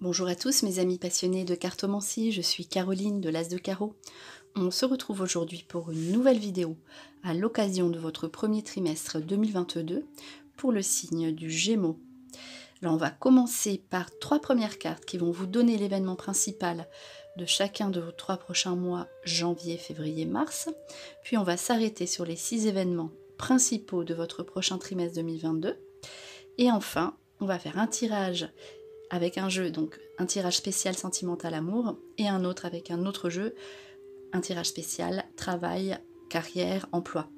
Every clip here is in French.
Bonjour à tous mes amis passionnés de cartomancie, je suis Caroline de l'As de Carreau. On se retrouve aujourd'hui pour une nouvelle vidéo à l'occasion de votre premier trimestre 2022 pour le signe du Gémeaux. Alors on va commencer par 3 premières cartes qui vont vous donner l'événement principal de chacun de vos 3 prochains mois, janvier, février, mars. Puis on va s'arrêter sur les 6 événements principaux de votre prochain trimestre 2022. Et enfin, on va faire un tirage avec un jeu, donc un tirage spécial sentimental amour, et un autre avec un autre jeu, un tirage spécial travail, carrière, emploi.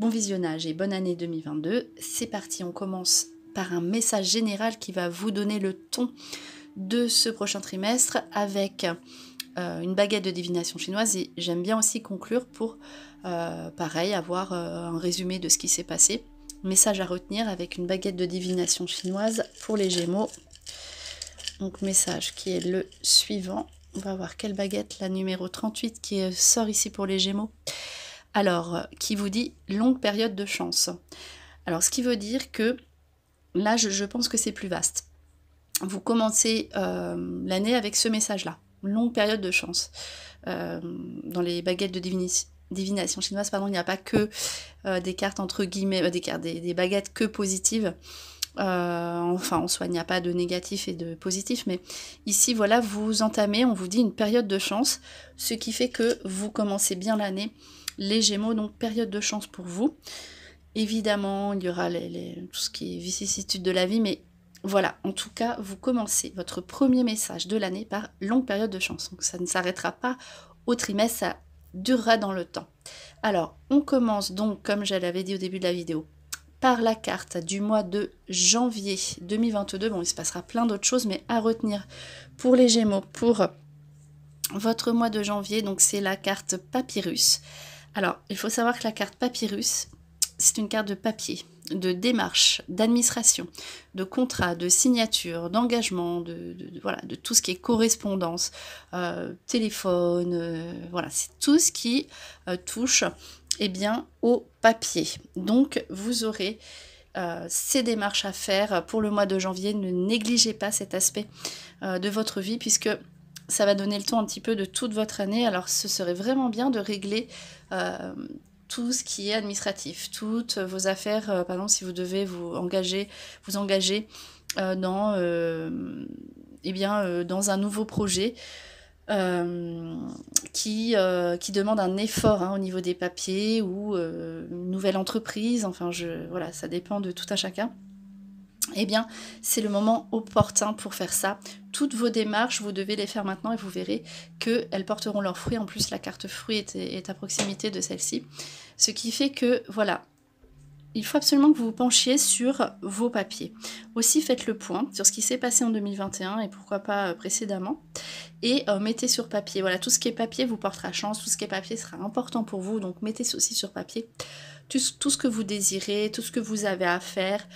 Bon visionnage et bonne année 2022. C'est parti, on commence par un message général qui va vous donner le ton de ce prochain trimestre avec une baguette de divination chinoise, et j'aime bien aussi conclure pour, pareil, avoir un résumé de ce qui s'est passé. Message à retenir avec une baguette de divination chinoise pour les Gémeaux. Donc message qui est le suivant. On va voir quelle baguette, la numéro 38 qui sort ici pour les Gémeaux. Alors, qui vous dit longue période de chance. Alors, ce qui veut dire que là, je pense que c'est plus vaste. Vous commencez l'année avec ce message-là. Longue période de chance. Dans les baguettes de divination chinoise, pardon, il n'y a pas que des cartes entre guillemets, des baguettes que positives. Enfin en soi il n'y a pas de négatif et de positif, mais ici voilà, vous entamez, on vous dit une période de chance, ce qui fait que vous commencez bien l'année, les Gémeaux, donc période de chance pour vous. Évidemment il y aura tout ce qui est vicissitude de la vie, mais voilà, en tout cas vous commencez votre premier message de l'année par longue période de chance, donc ça ne s'arrêtera pas au trimestre, ça durera dans le temps. Alors on commence donc, comme je l'avais dit au début de la vidéo, par la carte du mois de janvier 2022. Bon, il se passera plein d'autres choses, mais à retenir pour les Gémeaux, pour votre mois de janvier, donc c'est la carte Papyrus. Alors, il faut savoir que la carte Papyrus, c'est une carte de papier, de démarche, d'administration, de contrat, de signature, d'engagement, voilà, de tout ce qui est correspondance, téléphone, voilà, c'est tout ce qui touche bien au papier. Donc vous aurez ces démarches à faire pour le mois de janvier. Ne négligez pas cet aspect de votre vie, puisque ça va donner le ton un petit peu de toute votre année. Alors ce serait vraiment bien de régler tout ce qui est administratif, toutes vos affaires, par exemple si vous devez vous engager dans un nouveau projet qui demande un effort au niveau des papiers, ou une nouvelle entreprise, enfin voilà, ça dépend de tout un chacun. Eh bien, c'est le moment opportun pour faire ça. Toutes vos démarches, vous devez les faire maintenant, et vous verrez qu'elles porteront leurs fruits. En plus, la carte fruit est à proximité de celle-ci. Ce qui fait que, voilà, il faut absolument que vous vous penchiez sur vos papiers. Aussi, faites le point sur ce qui s'est passé en 2021 et pourquoi pas précédemment. Et mettez sur papier. Voilà, tout ce qui est papier vous portera chance, tout ce qui est papier sera important pour vous. Donc mettez ceci sur papier. Tout ce que vous désirez, tout ce que vous avez à faire.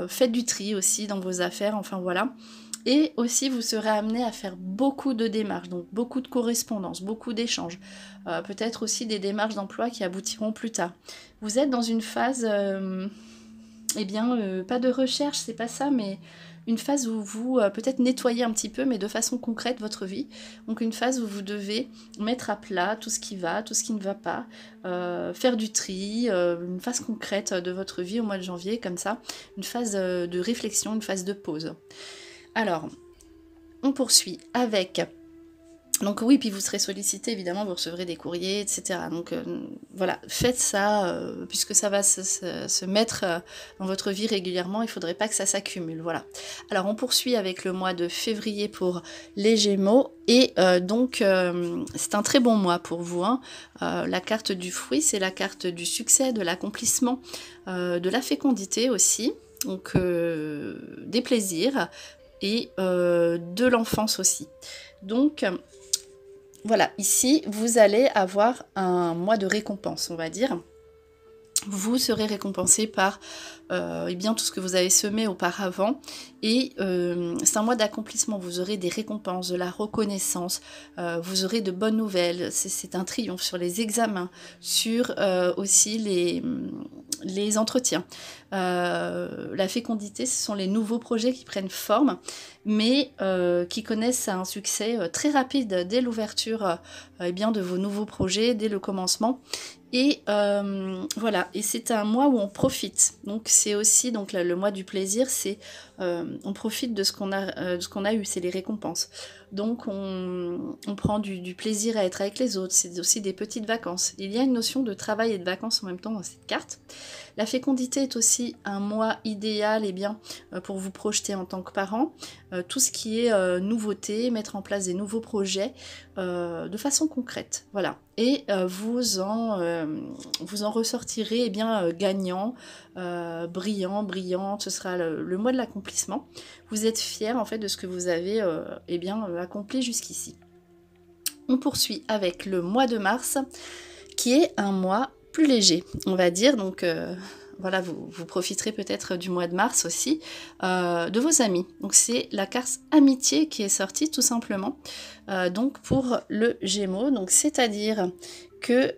Faites du tri aussi dans vos affaires, enfin voilà. Et aussi, vous serez amené à faire beaucoup de démarches, donc beaucoup de correspondances, beaucoup d'échanges. Peut-être aussi des démarches d'emploi qui aboutiront plus tard. Vous êtes dans une phase, pas de recherche, c'est pas ça, mais une phase où vous peut-être nettoyez un petit peu, mais de façon concrète, votre vie. Donc une phase où vous devez mettre à plat tout ce qui va, tout ce qui ne va pas, faire du tri, une phase concrète de votre vie au mois de janvier, comme ça, une phase de réflexion, une phase de pause. Alors, on poursuit avec... Donc oui, puis vous serez sollicité, évidemment, vous recevrez des courriers, etc. Donc voilà, faites ça, puisque ça va se mettre dans votre vie régulièrement, il ne faudrait pas que ça s'accumule, voilà. Alors on poursuit avec le mois de février pour les Gémeaux, et c'est un très bon mois pour vous. La carte du fruit, c'est la carte du succès, de l'accomplissement, de la fécondité aussi, donc des plaisirs, et de l'enfance aussi. Donc... voilà, ici, vous allez avoir un mois de récompense, on va dire. vous serez récompensé par eh bien, tout ce que vous avez semé auparavant. Et c'est un mois d'accomplissement, vous aurez des récompenses, de la reconnaissance, vous aurez de bonnes nouvelles, c'est un triomphe sur les examens, sur aussi les entretiens. La fécondité, ce sont les nouveaux projets qui prennent forme, mais qui connaissent un succès très rapide dès l'ouverture eh bien, de vos nouveaux projets, dès le commencement. Et voilà, et c'est un mois où on profite. Donc c'est aussi donc le mois du plaisir, c'est on profite de ce qu'on a eu, c'est les récompenses. Donc on prend du plaisir à être avec les autres, c'est aussi des petites vacances. Il y a une notion de travail et de vacances en même temps dans cette carte. La fécondité est aussi un mois idéal eh bien, pour vous projeter en tant que parent. Tout ce qui est nouveauté, mettre en place des nouveaux projets de façon concrète. Voilà. Et vous en ressortirez eh bien, gagnant, brillant, brillante. Ce sera le mois de l'accomplissement. Vous êtes fiers en fait de ce que vous avez eh bien, accompli jusqu'ici. On poursuit avec le mois de mars, qui est un mois plus léger, on va dire. Donc voilà, vous profiterez peut-être du mois de mars aussi, de vos amis. Donc c'est la carte amitié qui est sortie tout simplement, donc pour le Gémeaux. Donc c'est-à-dire que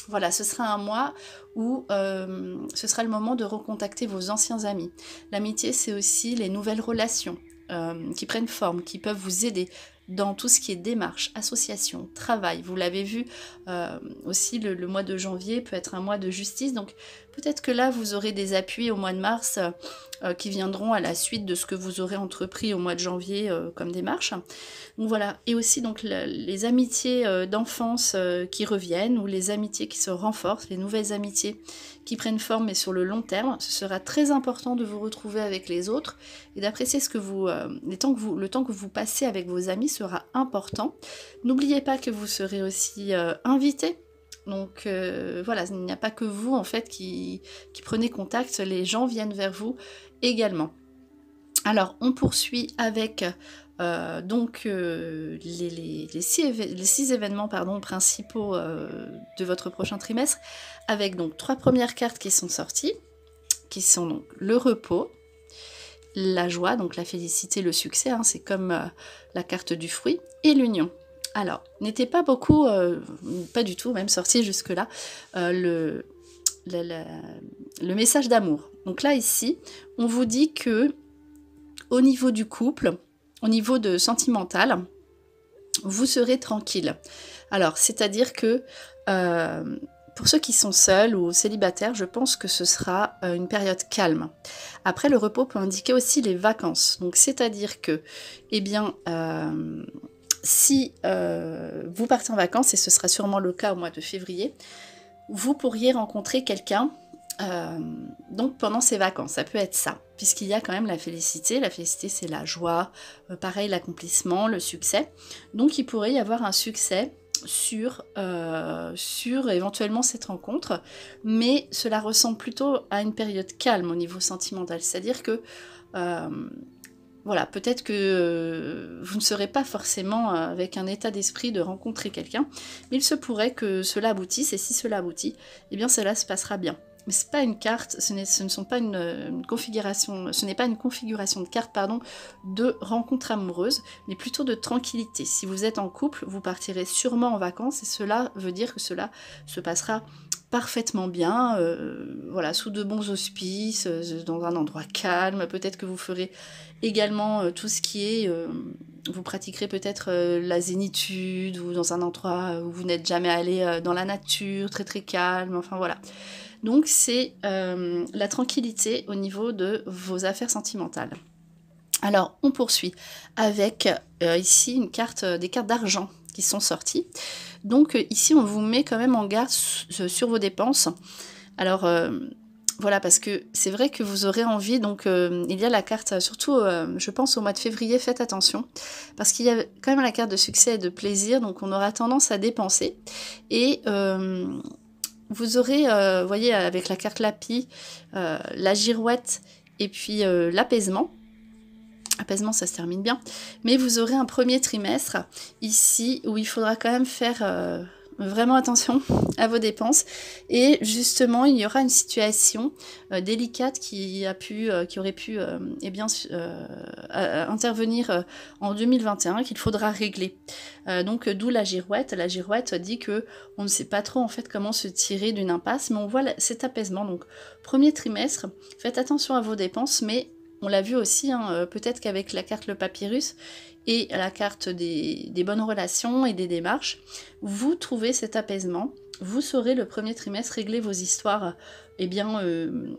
voilà, ce sera un mois où ce sera le moment de recontacter vos anciens amis. L'amitié, c'est aussi les nouvelles relations qui prennent forme, qui peuvent vous aider dans tout ce qui est démarche, association, travail. Vous l'avez vu, aussi le mois de janvier peut être un mois de justice, donc peut-être que là vous aurez des appuis au mois de mars qui viendront à la suite de ce que vous aurez entrepris au mois de janvier comme démarche. Donc voilà, et aussi donc les amitiés d'enfance qui reviennent, ou les amitiés qui se renforcent, les nouvelles amitiés qui prennent forme mais sur le long terme. Ce sera très important de vous retrouver avec les autres et d'apprécier ce que le temps que vous passez avec vos amis sera important. N'oubliez pas que vous serez aussi invité. Donc voilà, il n'y a pas que vous en fait qui prenez contact, les gens viennent vers vous également. Alors on poursuit avec donc les 6 événements principaux de votre prochain trimestre, avec donc 3 premières cartes qui sont sorties, qui sont donc le repos, la joie, donc la félicité, le succès, hein, c'est comme la carte du fruit, et l'union. Alors, n'était pas beaucoup, pas du tout même sorti jusque-là, le message d'amour. Donc là, ici, on vous dit que au niveau du couple, au niveau de sentimental, vous serez tranquille. Alors, c'est-à-dire que pour ceux qui sont seuls ou célibataires, je pense que ce sera une période calme. Après, le repos peut indiquer aussi les vacances. Donc, c'est-à-dire que, eh bien, si vous partez en vacances, et ce sera sûrement le cas au mois de février, vous pourriez rencontrer quelqu'un donc pendant ces vacances, ça peut être ça, puisqu'il y a quand même la félicité. La félicité, c'est la joie, pareil, l'accomplissement, le succès. Donc il pourrait y avoir un succès sur éventuellement cette rencontre, mais cela ressemble plutôt à une période calme au niveau sentimental, c'est-à-dire que voilà, peut-être que vous ne serez pas forcément avec un état d'esprit de rencontrer quelqu'un, mais il se pourrait que cela aboutisse, et si cela aboutit, eh bien cela se passera bien. Mais c'est pas une carte, ce ne sont pas une configuration, ce n'est pas une configuration de carte, pardon, de rencontre amoureuse, mais plutôt de tranquillité. Si vous êtes en couple, vous partirez sûrement en vacances, et cela veut dire que cela se passera parfaitement bien, voilà, sous de bons auspices, dans un endroit calme. Peut-être que vous ferez également tout ce qui est, vous pratiquerez peut-être la zénitude, ou dans un endroit où vous n'êtes jamais allé dans la nature, très très calme, enfin voilà. Donc c'est la tranquillité au niveau de vos affaires sentimentales. Alors on poursuit avec ici une carte, des cartes d'argent qui sont sorties. Donc ici on vous met quand même en garde sur vos dépenses. Alors voilà, parce que c'est vrai que vous aurez envie, donc il y a la carte, surtout je pense au mois de février, faites attention, parce qu'il y a quand même la carte de succès et de plaisir, donc on aura tendance à dépenser. Et vous aurez, vous voyez, avec la carte Lapi, la girouette et puis l'apaisement. Apaisement, ça se termine bien. Mais vous aurez un premier trimestre ici où il faudra quand même faire vraiment attention à vos dépenses. Et justement, il y aura une situation délicate qui aurait pu intervenir en 2021 qu'il faudra régler. Donc d'où la girouette. La girouette dit que on ne sait pas trop en fait comment se tirer d'une impasse, mais on voit cet apaisement. Donc premier trimestre, faites attention à vos dépenses, mais on l'a vu aussi, hein, peut-être qu'avec la carte le papyrus et la carte des bonnes relations et des démarches, vous trouvez cet apaisement. Vous saurez le premier trimestre régler vos histoires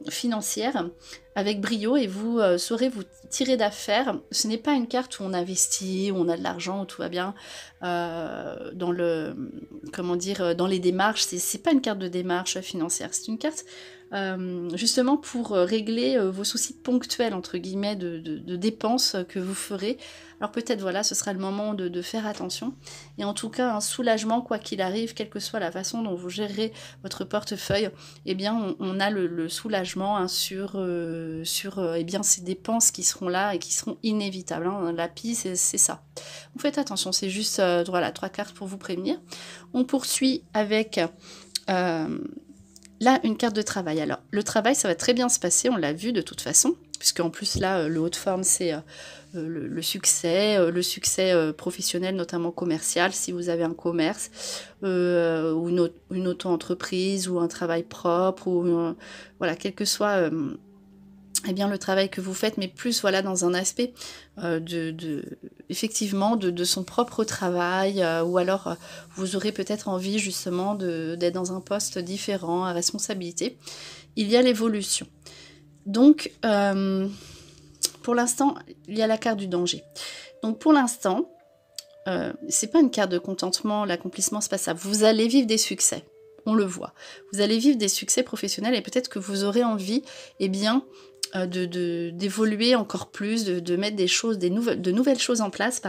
financières avec brio et vous saurez vous tirer d'affaire. Ce n'est pas une carte où on investit, où on a de l'argent, où tout va bien dans les démarches. C'est pas une carte de démarche financière, c'est une carte justement pour régler vos soucis ponctuels entre guillemets de dépenses que vous ferez. Alors peut-être voilà, ce sera le moment de faire attention, et en tout cas un soulagement quoi qu'il arrive, quelle que soit la façon dont vous gérez votre portefeuille, eh bien on a le soulagement hein, sur ces dépenses qui seront là et qui seront inévitables, hein. La pie c'est ça. Vous faites attention, c'est juste voilà, 3 cartes pour vous prévenir. On poursuit avec là, une carte de travail. Alors, le travail, ça va très bien se passer, on l'a vu de toute façon, puisque en plus, là, le haut de forme, c'est le succès professionnel, notamment commercial, si vous avez un commerce, ou une auto-entreprise, ou un travail propre, ou voilà, quel que soit le travail que vous faites, mais plus voilà dans un aspect effectivement de son propre travail, ou alors vous aurez peut-être envie justement d'être dans un poste différent, à responsabilité. Il y a l'évolution. Donc pour l'instant, il y a la carte du danger. Donc pour l'instant, c'est pas une carte de contentement, l'accomplissement, c'est pas ça. Vous allez vivre des succès, on le voit. Vous allez vivre des succès professionnels et peut-être que vous aurez envie, d'évoluer encore plus, de mettre de nouvelles choses en place,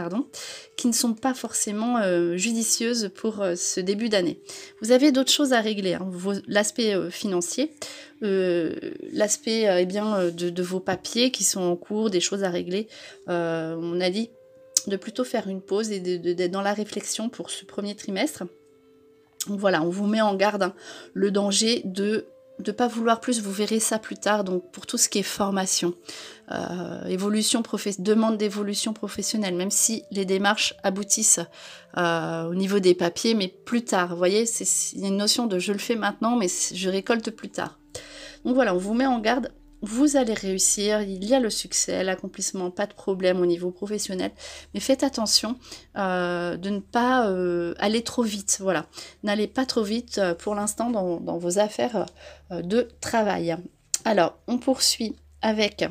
qui ne sont pas forcément judicieuses pour ce début d'année. Vous avez d'autres choses à régler, hein, l'aspect financier, l'aspect de vos papiers qui sont en cours, des choses à régler. On a dit de plutôt faire une pause et d'être dans la réflexion pour ce premier trimestre. Donc voilà, on vous met en garde, hein, le danger de pas vouloir plus, vous verrez ça plus tard, donc pour tout ce qui est formation, demande d'évolution professionnelle, même si les démarches aboutissent au niveau des papiers, mais plus tard, vous voyez, il y a une notion de je le fais maintenant, mais je récolte plus tard. Donc voilà, on vous met en garde, vous allez réussir, il y a le succès, l'accomplissement, pas de problème au niveau professionnel, mais faites attention de ne pas aller trop vite, voilà. N'allez pas trop vite pour l'instant dans vos affaires de travail. Alors, on poursuit avec,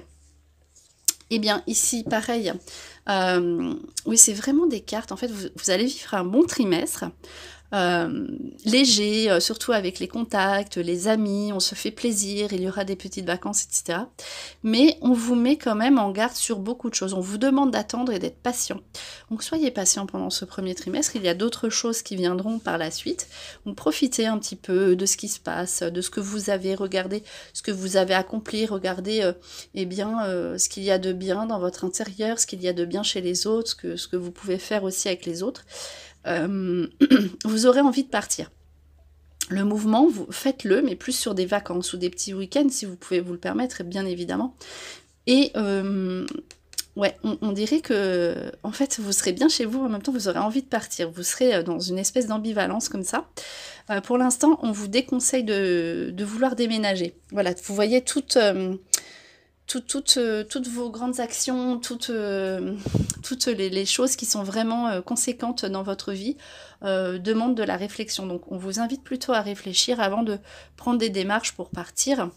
ici, pareil, oui, c'est vraiment des cartes, en fait, vous allez vivre un bon trimestre, léger, surtout avec les contacts, les amis, on se fait plaisir, il y aura des petites vacances, etc. Mais on vous met quand même en garde sur beaucoup de choses. On vous demande d'attendre et d'être patient. Donc soyez patient pendant ce premier trimestre. Il y a d'autres choses qui viendront par la suite. Donc profitez un petit peu de ce qui se passe, de ce que vous avez regardé, ce que vous avez accompli. Regardez ce qu'il y a de bien dans votre intérieur, ce qu'il y a de bien chez les autres, ce que vous pouvez faire aussi avec les autres. Vous aurez envie de partir. Le mouvement, faites-le, mais plus sur des vacances ou des petits week-ends, si vous pouvez vous le permettre, bien évidemment. Et ouais, on dirait que, en fait, vous serez bien chez vous, en même temps, vous aurez envie de partir. Vous serez dans une espèce d'ambivalence comme ça. Pour l'instant, on vous déconseille de vouloir déménager. Voilà, vous voyez toutes vos grandes actions, toutes les choses qui sont vraiment conséquentes dans votre vie demandent de la réflexion. Donc on vous invite plutôt à réfléchir avant de prendre des démarches pour partir.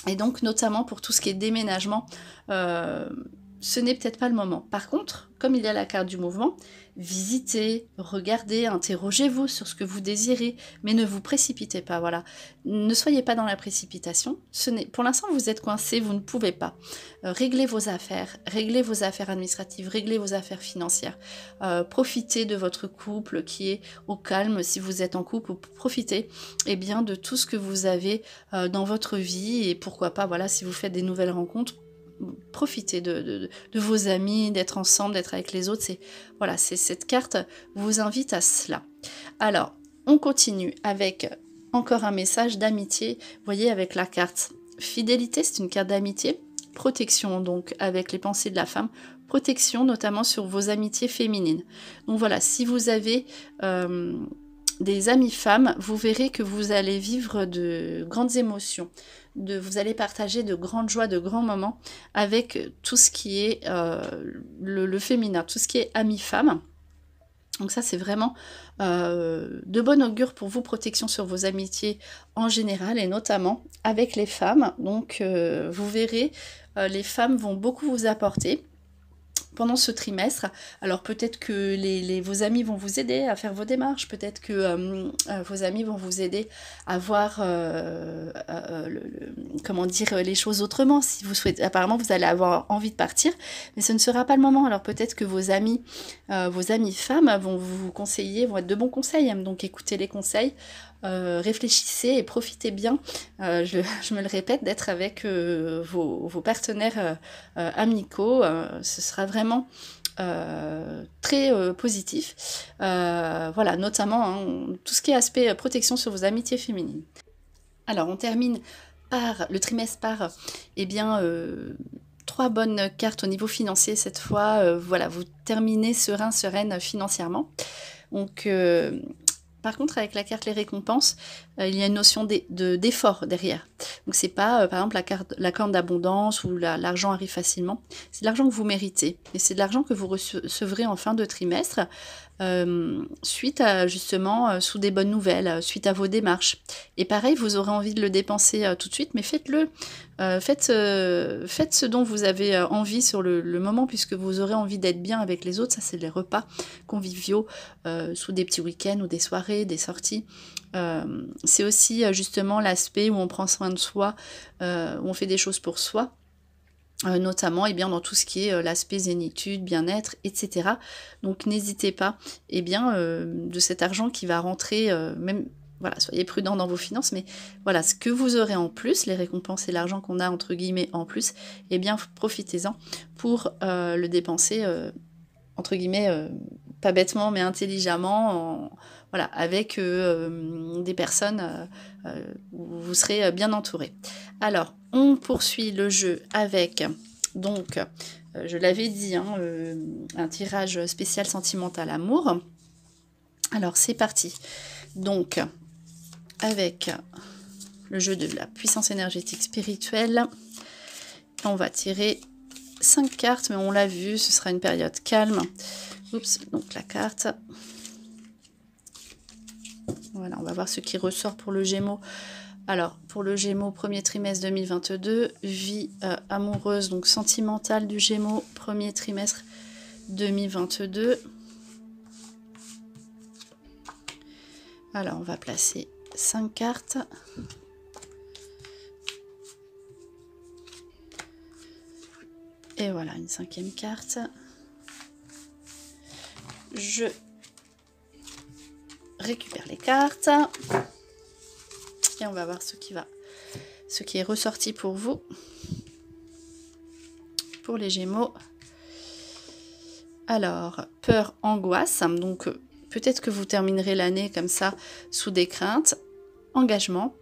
Et donc notamment pour tout ce qui est déménagement, ce n'est peut-être pas le moment. Par contre, comme il y a la carte du mouvement, visitez, regardez, interrogez-vous sur ce que vous désirez, mais ne vous précipitez pas, voilà. Ne soyez pas dans la précipitation. Pour l'instant, vous êtes coincé, vous ne pouvez pas. Réglez vos affaires administratives, réglez vos affaires financières. Profitez de votre couple qui est au calme, si vous êtes en couple, profitez de tout ce que vous avez dans votre vie, et pourquoi pas, voilà, si vous faites des nouvelles rencontres, profitez de vos amis, d'être ensemble, d'être avec les autres. Cette carte vous invite à cela. Alors, On continue avec encore un message d'amitié. Vous voyez, avec la carte fidélité, c'est une carte d'amitié. Protection, donc avec les pensées de la femme. Protection, notamment sur vos amitiés féminines. Donc voilà, si vous avez des amies femmes, vous verrez que vous allez vivre de grandes émotions. Vous allez partager de grandes joies, de grands moments avec tout ce qui est le féminin, tout ce qui est amies femmes. Donc ça, c'est vraiment de bon augure pour vous, protection sur vos amitiés en général, et notamment avec les femmes. Donc vous verrez, les femmes vont beaucoup vous apporter pendant ce trimestre. Alors peut-être que vos amis vont vous aider à faire vos démarches, peut-être que vos amis vont vous aider à voir comment dire les choses autrement. Si vous souhaitez, apparemment vous allez avoir envie de partir, mais ce ne sera pas le moment. Alors peut-être que vos amis femmes vont vous conseiller, vont être de bons conseils, donc écoutez les conseils. Réfléchissez et profitez bien, je me le répète, d'être avec vos partenaires amicaux. Ce sera vraiment très positif. Voilà, notamment hein, tout ce qui est aspect protection sur vos amitiés féminines. Alors, on termine par le trimestre par eh bien, 3 bonnes cartes au niveau financier cette fois. Voilà, vous terminez serein, sereine financièrement. Donc, par contre, avec la carte les récompenses, il y a une notion d'effort derrière. Donc c'est pas, par exemple, la carte d'abondance où l'argent arrive facilement. C'est de l'argent que vous méritez. Et c'est de l'argent que vous recevrez en fin de trimestre, suite à, justement, sous des bonnes nouvelles, suite à vos démarches. Et pareil, vous aurez envie de le dépenser tout de suite, mais faites-le. Faites ce dont vous avez envie sur le moment, puisque vous aurez envie d'être bien avec les autres. Ça, c'est les repas conviviaux, sous des petits week-ends ou des soirées, des sorties. C'est aussi justement l'aspect où on prend soin de soi, où on fait des choses pour soi. Notamment eh bien, dans tout ce qui est l'aspect zénitude, bien-être, etc. Donc n'hésitez pas eh bien, de cet argent qui va rentrer, même voilà, soyez prudents dans vos finances, mais voilà, ce que vous aurez en plus, les récompenses et l'argent qu'on a entre guillemets en plus, eh bien profitez-en pour le dépenser entre guillemets, pas bêtement mais intelligemment, voilà, avec des personnes où vous serez bien entouré. Alors, on poursuit le jeu avec, donc, je l'avais dit, hein, un tirage spécial sentimental amour. Alors, c'est parti. Donc, avec le jeu de la puissance énergétique spirituelle, on va tirer 5 cartes, mais on l'a vu, ce sera une période calme. Oups, donc la carte. Voilà, on va voir ce qui ressort pour le Gémeaux. Alors, pour le Gémeaux, premier trimestre 2022, vie amoureuse, donc sentimentale du Gémeaux, premier trimestre 2022. Alors, on va placer 5 cartes. Et voilà, une 5e carte. Je récupère les cartes. Et on va voir ce qui est ressorti pour vous. Pour les Gémeaux. Alors, peur, angoisse. Donc, peut-être que vous terminerez l'année comme ça, sous des craintes. Engagement.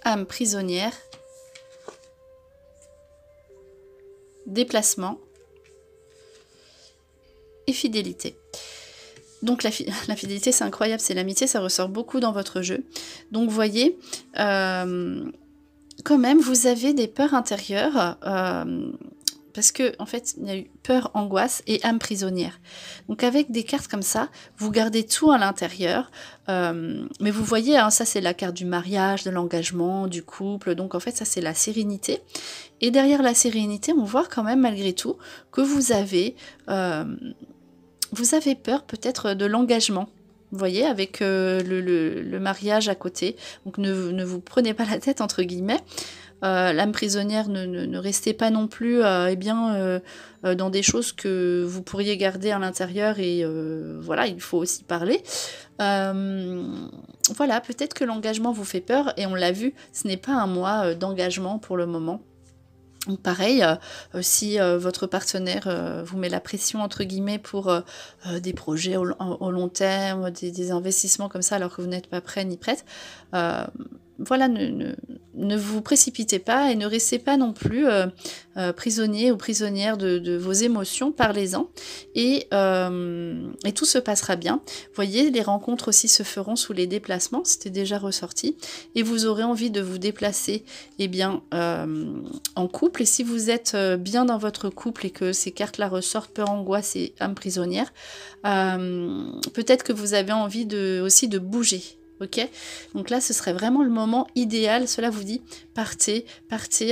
Âme prisonnière. Déplacement. Et fidélité. Donc la fidélité, c'est incroyable, c'est l'amitié, ça ressort beaucoup dans votre jeu. Donc vous voyez, quand même, vous avez des peurs intérieures, parce que en fait, il y a eu peur, angoisse et âme prisonnière. Donc avec des cartes comme ça, vous gardez tout à l'intérieur, mais vous voyez, hein, ça c'est la carte du mariage, de l'engagement, du couple, donc en fait ça c'est la sérénité. Et derrière la sérénité, on voit quand même malgré tout que vous avez peur peut-être de l'engagement. Vous voyez, avec le mariage à côté. Donc ne vous prenez pas la tête, entre guillemets. L'âme prisonnière, ne restez pas non plus dans des choses que vous pourriez garder à l'intérieur. Et voilà, il faut aussi parler. Voilà, peut-être que l'engagement vous fait peur. Et on l'a vu, ce n'est pas un mois d'engagement pour le moment. Donc pareil, si votre partenaire vous met la pression entre guillemets pour des projets au long terme, des investissements comme ça alors que vous n'êtes pas prêt ni prête, voilà, ne vous précipitez pas et ne restez pas non plus prisonnier ou prisonnière de vos émotions, parlez-en et tout se passera bien. Vous voyez, les rencontres aussi se feront sous les déplacements, c'était déjà ressorti, et vous aurez envie de vous déplacer en couple, et si vous êtes bien dans votre couple et que ces cartes-là ressortent, peur, angoisse et âme prisonnière, peut-être que vous avez envie aussi de bouger. Ok, donc là ce serait vraiment le moment idéal. Cela vous dit, partez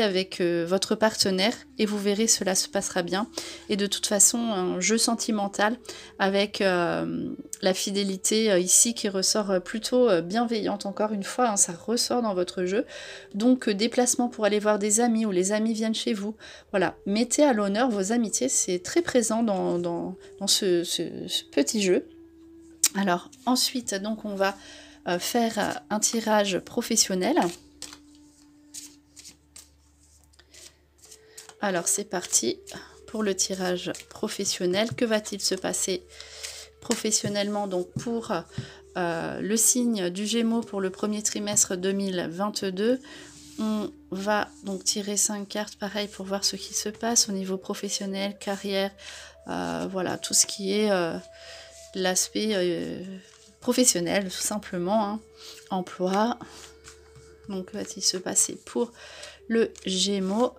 avec votre partenaire et vous verrez, cela se passera bien. Et de toute façon, un jeu sentimental avec la fidélité ici qui ressort plutôt bienveillante, encore une fois, hein, ça ressort dans votre jeu. Donc déplacement pour aller voir des amis ou les amis viennent chez vous. Voilà, mettez à l'honneur vos amitiés, c'est très présent dans ce petit jeu. Alors ensuite, donc on va faire un tirage professionnel. Alors c'est parti pour le tirage professionnel. Que va-t-il se passer professionnellement donc pour le signe du Gémeaux pour le premier trimestre 2022? On va donc tirer 5 cartes, pareil, pour voir ce qui se passe au niveau professionnel, carrière, voilà, tout ce qui est l'aspect professionnel, tout simplement, hein. Emploi. Donc, que va-t-il se passer pour le Gémeaux?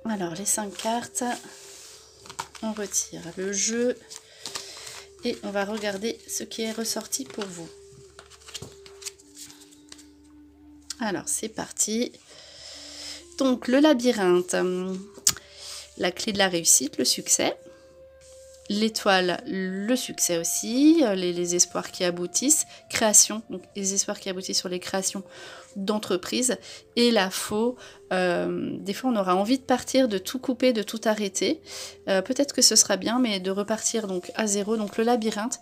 Alors, les 5 cartes, on retire le jeu et on va regarder ce qui est ressorti pour vous. Alors, c'est parti. Donc, le labyrinthe, la clé de la réussite, le succès. L'étoile, le succès aussi, les espoirs qui aboutissent, création, donc les espoirs qui aboutissent sur les créations d'entreprise, et la faux, des fois on aura envie de partir, de tout couper, de tout arrêter, peut-être que ce sera bien, mais de repartir donc à zéro. Donc le labyrinthe,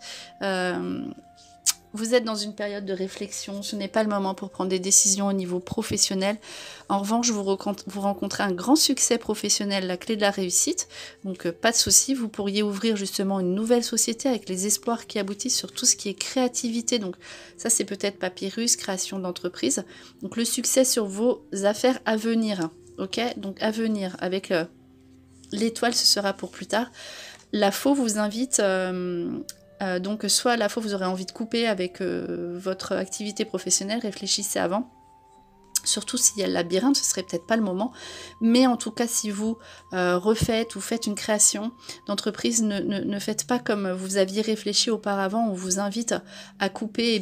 vous êtes dans une période de réflexion, ce n'est pas le moment pour prendre des décisions au niveau professionnel. En revanche, vous rencontrez un grand succès professionnel, la clé de la réussite. Donc pas de souci, vous pourriez ouvrir justement une nouvelle société avec les espoirs qui aboutissent sur tout ce qui est créativité. Donc ça c'est peut-être papyrus, création d'entreprise. Donc le succès sur vos affaires à venir. Ok, donc à venir avec l'étoile, ce sera pour plus tard. La faux vous invite... donc soit à la fois vous aurez envie de couper avec votre activité professionnelle, réfléchissez avant. Surtout s'il y a le labyrinthe, ce serait peut-être pas le moment. Mais en tout cas, si vous refaites ou faites une création d'entreprise, ne faites pas comme vous aviez réfléchi auparavant. On vous invite à couper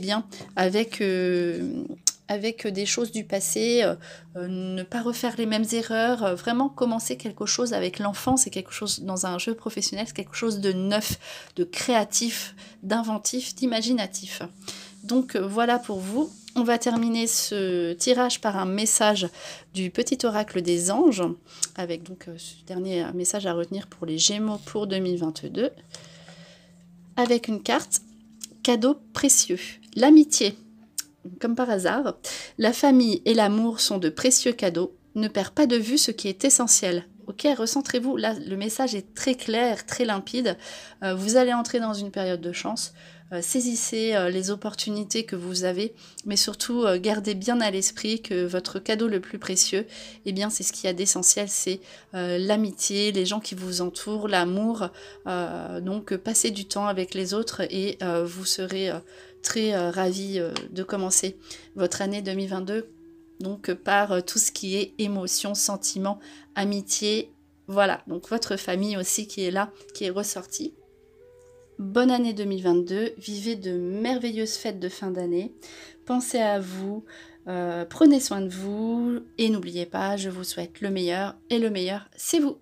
avec des choses du passé, ne pas refaire les mêmes erreurs, vraiment commencer quelque chose avec l'enfant, c'est quelque chose dans un jeu professionnel, c'est quelque chose de neuf, de créatif, d'inventif, d'imaginatif. Donc voilà pour vous. On va terminer ce tirage par un message du petit oracle des anges, avec donc ce dernier message à retenir pour les Gémeaux pour 2022, avec une carte cadeau précieux, l'amitié. Comme par hasard, la famille et l'amour sont de précieux cadeaux. Ne perds pas de vue ce qui est essentiel. Ok, recentrez-vous. Là, le message est très clair, très limpide. Vous allez entrer dans une période de chance. Saisissez les opportunités que vous avez, mais surtout gardez bien à l'esprit que votre cadeau le plus précieux, eh bien, c'est ce qu'il y a d'essentiel, c'est l'amitié, les gens qui vous entourent, l'amour. Donc, passez du temps avec les autres et vous serez très ravis de commencer votre année 2022. Donc, par tout ce qui est émotion, sentiment, amitié, voilà. Donc, votre famille aussi qui est là, qui est ressortie. Bonne année 2022, vivez de merveilleuses fêtes de fin d'année, pensez à vous, prenez soin de vous et n'oubliez pas, je vous souhaite le meilleur et le meilleur, c'est vous.